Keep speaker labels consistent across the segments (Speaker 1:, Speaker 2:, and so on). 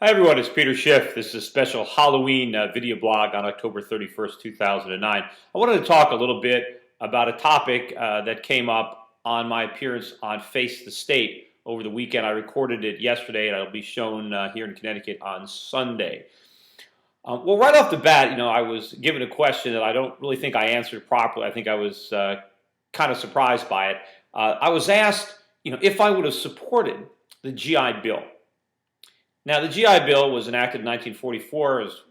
Speaker 1: Hi everyone, it's Peter Schiff. This is a special Halloween video blog on October 31st, 2009. I wanted to talk a little bit about a topic that came up on my appearance on Face the State over the weekend. I recorded it yesterday and it'll be shown here in Connecticut on Sunday. Well, right off the bat, I was given a question that I don't really think I answered properly. I think I was kind of surprised by it. I was asked, if I would have supported the GI Bill. Now, the GI Bill was enacted in 1944 as,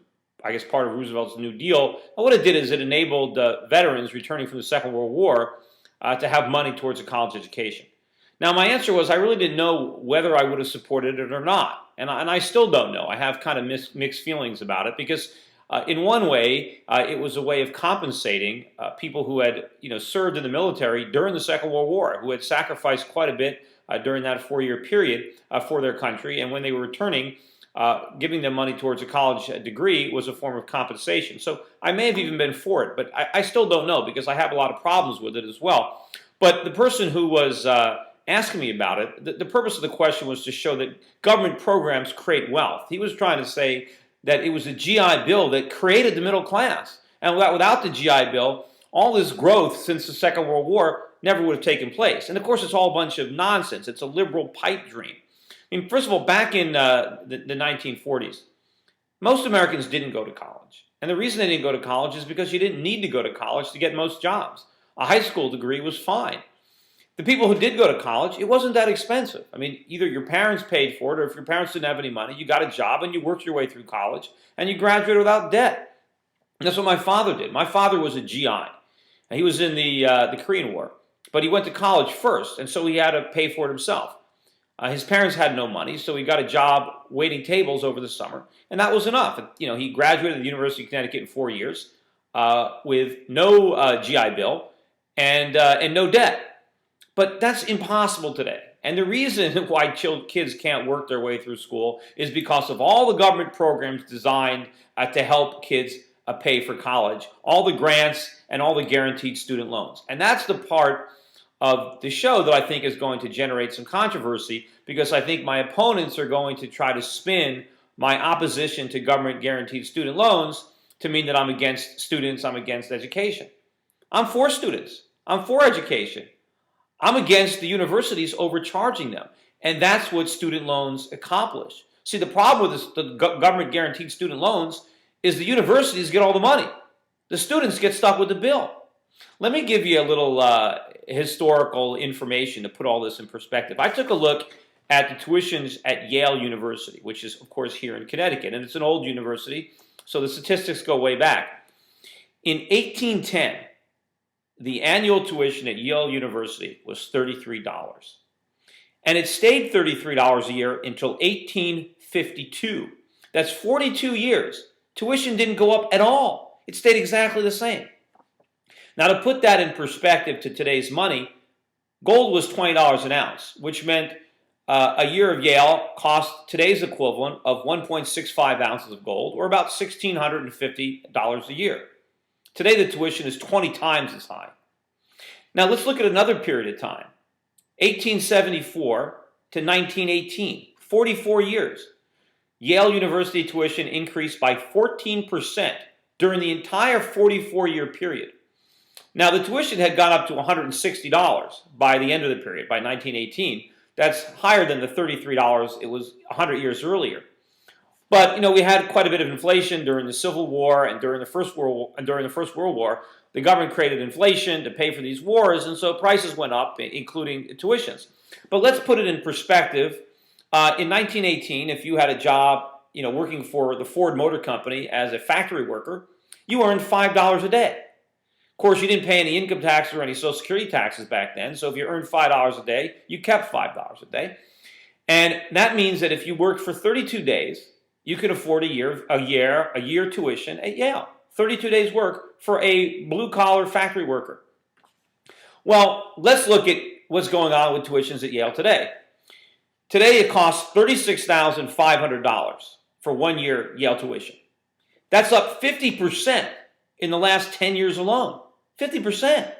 Speaker 1: I guess, part of Roosevelt's New Deal. And what it did is it enabled veterans returning from the Second World War to have money towards a college education. Now, my answer was I really didn't know whether I would have supported it or not. And I still don't know. I have kind of mixed feelings about it because in one way, it was a way of compensating people who had served in the military during the Second World War, who had sacrificed quite a bit during that 4-year period for their country. And when they were returning, giving them money towards a college degree was a form of compensation. So I may have even been for it, but I still don't know because I have a lot of problems with it as well. But the person who was asking me about it, the purpose of the question was to show that government programs create wealth. He was trying to say that it was the GI Bill that created the middle class. And without the GI Bill, all this growth since the Second World War never would have taken place. And of course, it's all a bunch of nonsense. It's a liberal pipe dream. I mean, first of all, back in the 1940s, most Americans didn't go to college. And the reason they didn't go to college is because you didn't need to go to college to get most jobs. A high school degree was fine. The people who did go to college, it wasn't that expensive. I mean, either your parents paid for it, or if your parents didn't have any money, you got a job and you worked your way through college and you graduated without debt. And that's what my father did. My father was a GI. And he was in the Korean War. But he went to college first, and so he had to pay for it himself. His parents had no money, so he got a job waiting tables over the summer, and that was enough. He graduated at the University of Connecticut in 4 years with no GI Bill and no debt. But that's impossible today. And the reason why kids can't work their way through school is because of all the government programs designed to help kids pay for college, all the grants and all the guaranteed student loans. And that's the part of the show that I think is going to generate some controversy because I think my opponents are going to try to spin my opposition to government guaranteed student loans to mean that I'm against students, I'm against education. I'm for students. I'm for education. I'm against the universities overcharging them. And that's what student loans accomplish. See, the problem with the government guaranteed student loans is the universities get all the money. The students get stuck with the bill. Let me give you a little historical information to put all this in perspective. I took a look at the tuitions at Yale University, which is, of course, here in Connecticut. And it's an old university, so the statistics go way back. In 1810, the annual tuition at Yale University was $33. And it stayed $33 a year until 1852. That's 42 years. Tuition didn't go up at all. It stayed exactly the same. Now, to put that in perspective to today's money, gold was $20 an ounce, which meant a year of Yale cost today's equivalent of 1.65 ounces of gold, or about $1,650 a year. Today, the tuition is 20 times as high. Now, let's look at another period of time, 1874 to 1918, 44 years. Yale University tuition increased by 14% during the entire 44-year period. Now, the tuition had gone up to $160 by the end of the period, by 1918. That's higher than the $33 it was 100 years earlier. But, we had quite a bit of inflation during the Civil War and during the First World War. The government created inflation to pay for these wars, and so prices went up, including tuitions. But let's put it in perspective. In 1918, if you had a job, working for the Ford Motor Company as a factory worker, you earned $5 a day. Of course, you didn't pay any income taxes or any Social Security taxes back then, so if you earned $5 a day, you kept $5 a day. And that means that if you worked for 32 days, you could afford a year tuition at Yale. 32 days work for a blue-collar factory worker. Well, let's look at what's going on with tuitions at Yale today. Today, it costs $36,500 for 1 year Yale tuition. That's up 50% in the last 10 years alone. 50%.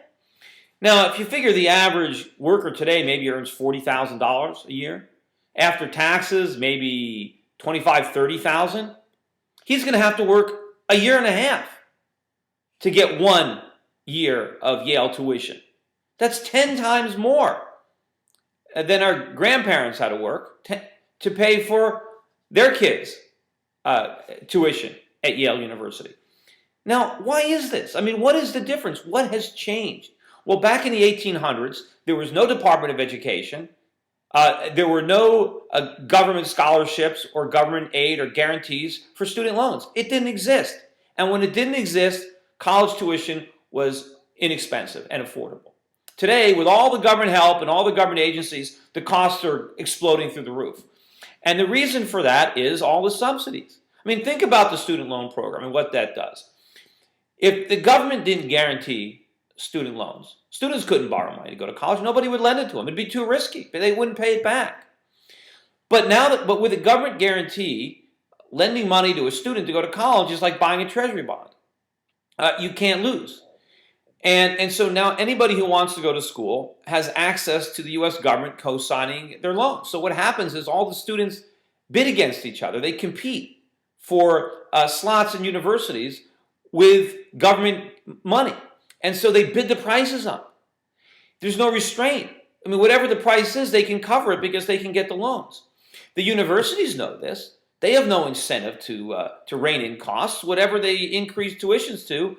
Speaker 1: Now, if you figure the average worker today maybe earns $40,000 a year, after taxes, maybe 25, 30,000, he's going to have to work a year and a half to get 1 year of Yale tuition. That's 10 times more than our grandparents had to work to pay for their kids' tuition at Yale University. Now, why is this? I mean, what is the difference? What has changed? Well, back in the 1800s, there was no Department of Education. There were no government scholarships or government aid or guarantees for student loans. It didn't exist. And when it didn't exist, college tuition was inexpensive and affordable. Today, with all the government help and all the government agencies, the costs are exploding through the roof. And the reason for that is all the subsidies. I mean, think about the student loan program and what that does. If the government didn't guarantee student loans, students couldn't borrow money to go to college. Nobody would lend it to them. It'd be too risky. They wouldn't pay it back. But with a government guarantee, lending money to a student to go to college is like buying a treasury bond. You can't lose. And so now anybody who wants to go to school has access to the U.S. government co-signing their loans. So what happens is all the students bid against each other. They compete for slots in universities with government money. And so they bid the prices up. There's no restraint. I mean, whatever the price is, they can cover it because they can get the loans. The universities know this. They have no incentive to rein in costs. Whatever they increase tuitions to,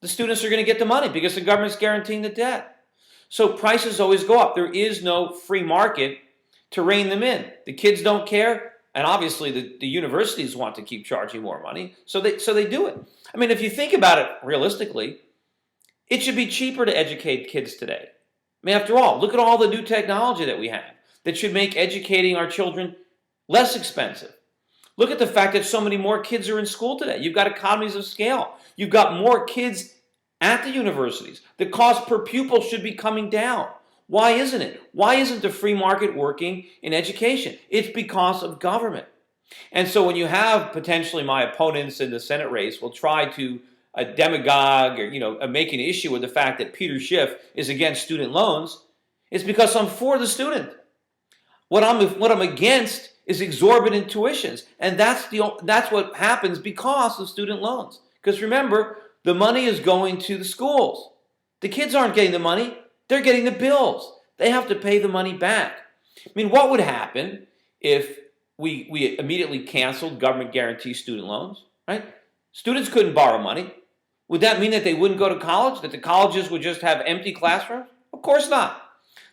Speaker 1: the students are going to get the money because the government's guaranteeing the debt. So prices always go up. There is no free market to rein them in. The kids don't care, and obviously the universities want to keep charging more money, so they do it. I mean, if you think about it realistically, it should be cheaper to educate kids today. I mean, after all, look at all the new technology that we have that should make educating our children less expensive. Look at the fact that so many more kids are in school today. You've got economies of scale. You've got more kids at the universities. The cost per pupil should be coming down. Why isn't it? Why isn't the free market working in education? It's because of government. And so when you have potentially my opponents in the Senate race will try to demagogue or make an issue with the fact that Peter Schiff is against student loans, it's because I'm for the student. What I'm against is exorbitant tuitions, and that's what happens because of student loans. Because remember, the money is going to the schools. The kids aren't getting the money; they're getting the bills. They have to pay the money back. I mean, what would happen if we immediately canceled government guarantee student loans? Right? Students couldn't borrow money. Would that mean that they wouldn't go to college? That the colleges would just have empty classrooms? Of course not.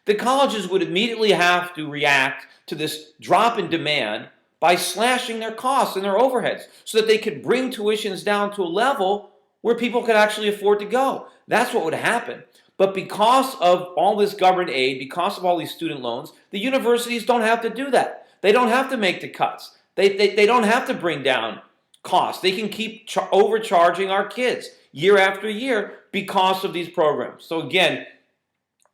Speaker 1: The colleges would immediately have to react to this drop in demand by slashing their costs and their overheads so that they could bring tuitions down to a level where people could actually afford to go. That's what would happen. But because of all this government aid, because of all these student loans, the universities don't have to do that. They don't have to make the cuts. They don't have to bring down costs. They can keep overcharging our kids year after year because of these programs. So again,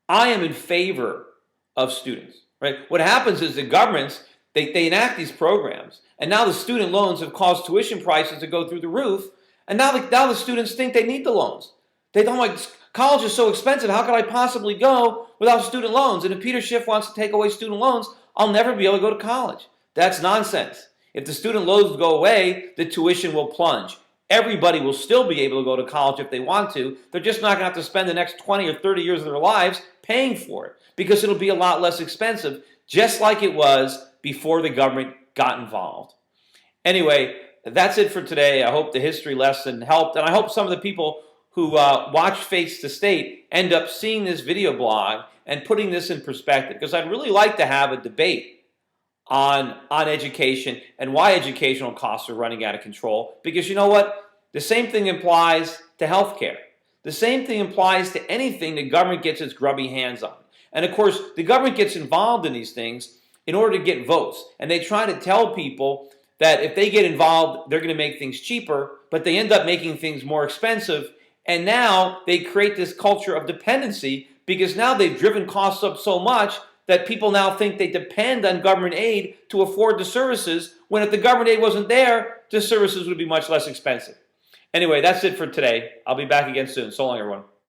Speaker 1: I am in favor of students. Right? What happens is the governments, they enact these programs, and now the student loans have caused tuition prices to go through the roof, and now the students think they need the loans. They don't like, college is so expensive, how could I possibly go without student loans? And if Peter Schiff wants to take away student loans, I'll never be able to go to college. That's nonsense. If the student loans go away, the tuition will plunge. Everybody will still be able to go to college if they want to. They're just not going to have to spend the next 20 or 30 years of their lives paying for it because it'll be a lot less expensive, just like it was before the government got involved. Anyway, that's it for today. I hope the history lesson helped, and I hope some of the people who watch Face the State end up seeing this video blog and putting this in perspective, because I'd really like to have a debate on education and why educational costs are running out of control. Because you know what? The same thing applies to healthcare. The same thing applies to anything the government gets its grubby hands on. And of course, the government gets involved in these things in order to get votes. And they try to tell people that if they get involved, they're going to make things cheaper, but they end up making things more expensive. And now they create this culture of dependency because now they've driven costs up so much that people now think they depend on government aid to afford the services, when if the government aid wasn't there, the services would be much less expensive. Anyway, that's it for today. I'll be back again soon. So long, everyone.